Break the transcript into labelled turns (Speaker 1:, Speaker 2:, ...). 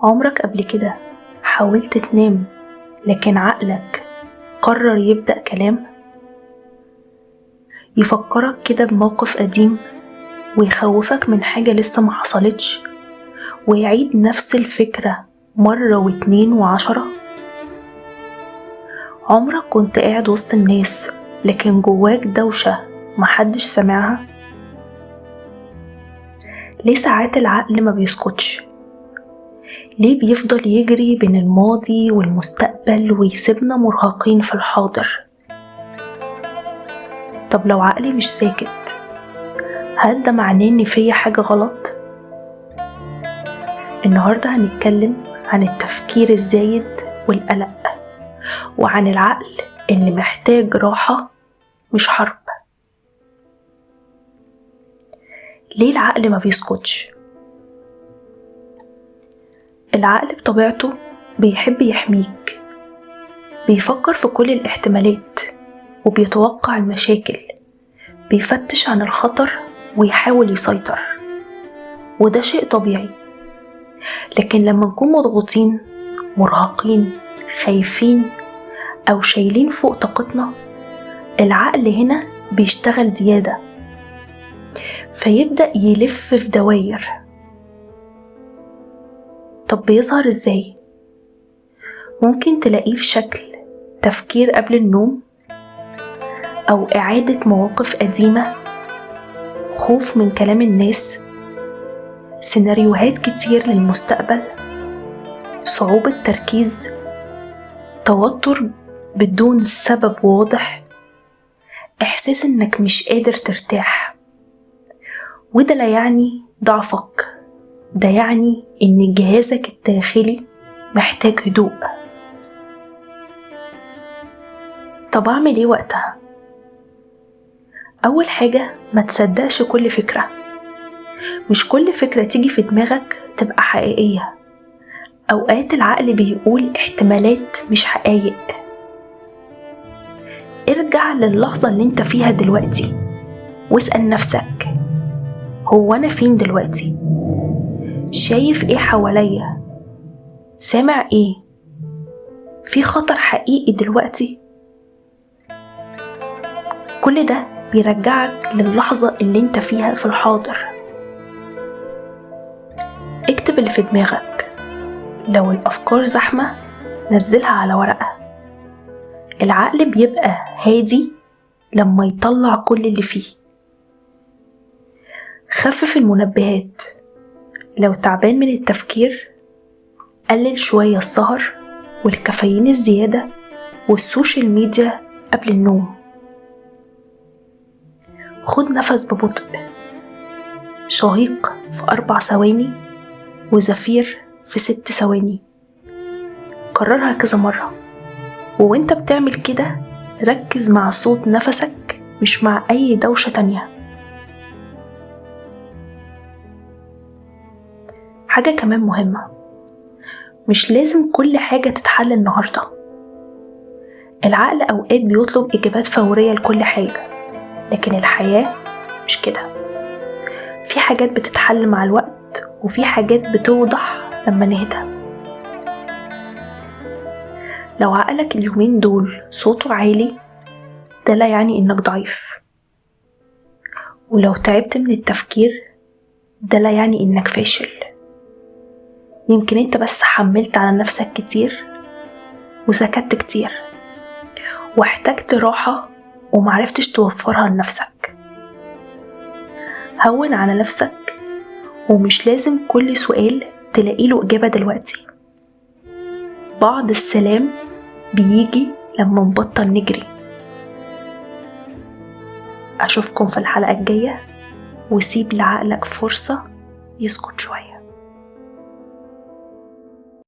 Speaker 1: عمرك قبل كده حاولت تنام لكن عقلك قرر يبدأ كلام يفكرك كده بموقف قديم ويخوفك من حاجة لسه ما حصلتش ويعيد نفس الفكرة مرة واتنين وعشرة؟ عمرك كنت قاعد وسط الناس لكن جواك دوشة محدش سمعها؟ ليه ساعات العقل ما بيسكتش؟ ليه بيفضل يجري بين الماضي والمستقبل ويسيبنا مرهقين في الحاضر؟ طب لو عقلي مش ساكت، هل ده معناه ان فيا حاجة غلط؟ النهاردة هنتكلم عن التفكير الزايد والقلق، وعن العقل اللي محتاج راحة مش حرب. ليه العقل ما بيسكتش؟ العقل بطبيعته بيحب يحميك، بيفكر في كل الاحتمالات وبيتوقع المشاكل، بيفتش عن الخطر ويحاول يسيطر، وده شيء طبيعي. لكن لما نكون مضغوطين، مرهقين، خايفين أو شايلين فوق طاقتنا، العقل هنا بيشتغل زيادة، فيبدأ يلف في دواير. طب بيظهر ازاي؟ ممكن تلاقيه في شكل تفكير قبل النوم، أو إعادة مواقف قديمة، خوف من كلام الناس، سيناريوهات كتير للمستقبل، صعوبة تركيز، توتر بدون سبب واضح، إحساس إنك مش قادر ترتاح. وده لا يعني ضعفك، ده يعني إن جهازك الداخلي محتاج هدوء. طب أعمل إيه وقتها؟ أول حاجة، ما تصدقش كل فكرة. مش كل فكرة تيجي في دماغك تبقى حقيقية. أوقات العقل بيقول احتمالات مش حقايق. ارجع للحظة اللي انت فيها دلوقتي واسأل نفسك، هو أنا فين دلوقتي؟ شايف ايه حواليا؟ سامع ايه؟ في خطر حقيقي دلوقتي؟ كل ده بيرجعك للحظة اللي انت فيها في الحاضر. اكتب اللي في دماغك. لو الأفكار زحمة، نزلها على ورقة. العقل بيبقى هادي لما يطلع كل اللي فيه. خفف المنبهات. لو تعبان من التفكير، قلل شوية السهر والكافيين الزيادة والسوشيال ميديا قبل النوم. خد نفس ببطء، شهيق في 4 ثواني وزفير في 6 ثواني. كررها كذا مرة، وانت بتعمل كده ركز مع صوت نفسك مش مع أي دوشة تانية. حاجة كمان مهمة، مش لازم كل حاجة تتحل النهاردة. العقل أوقات بيطلب إجابات فورية لكل حاجة، لكن الحياة مش كده. في حاجات بتتحل مع الوقت، وفي حاجات بتوضح لما نهدى. لو عقلك اليومين دول صوته عالي، ده لا يعني إنك ضعيف. ولو تعبت من التفكير، ده لا يعني إنك فاشل. يمكن انت بس حملت على نفسك كتير وسكت كتير واحتجت راحة ومعرفتش توفرها لنفسك. هون على نفسك، ومش لازم كل سؤال تلاقيله إجابة دلوقتي. بعض السلام بيجي لما نبطل نجري. أشوفكم في الحلقة الجاية، وسيب لعقلك فرصة يسكت شوية.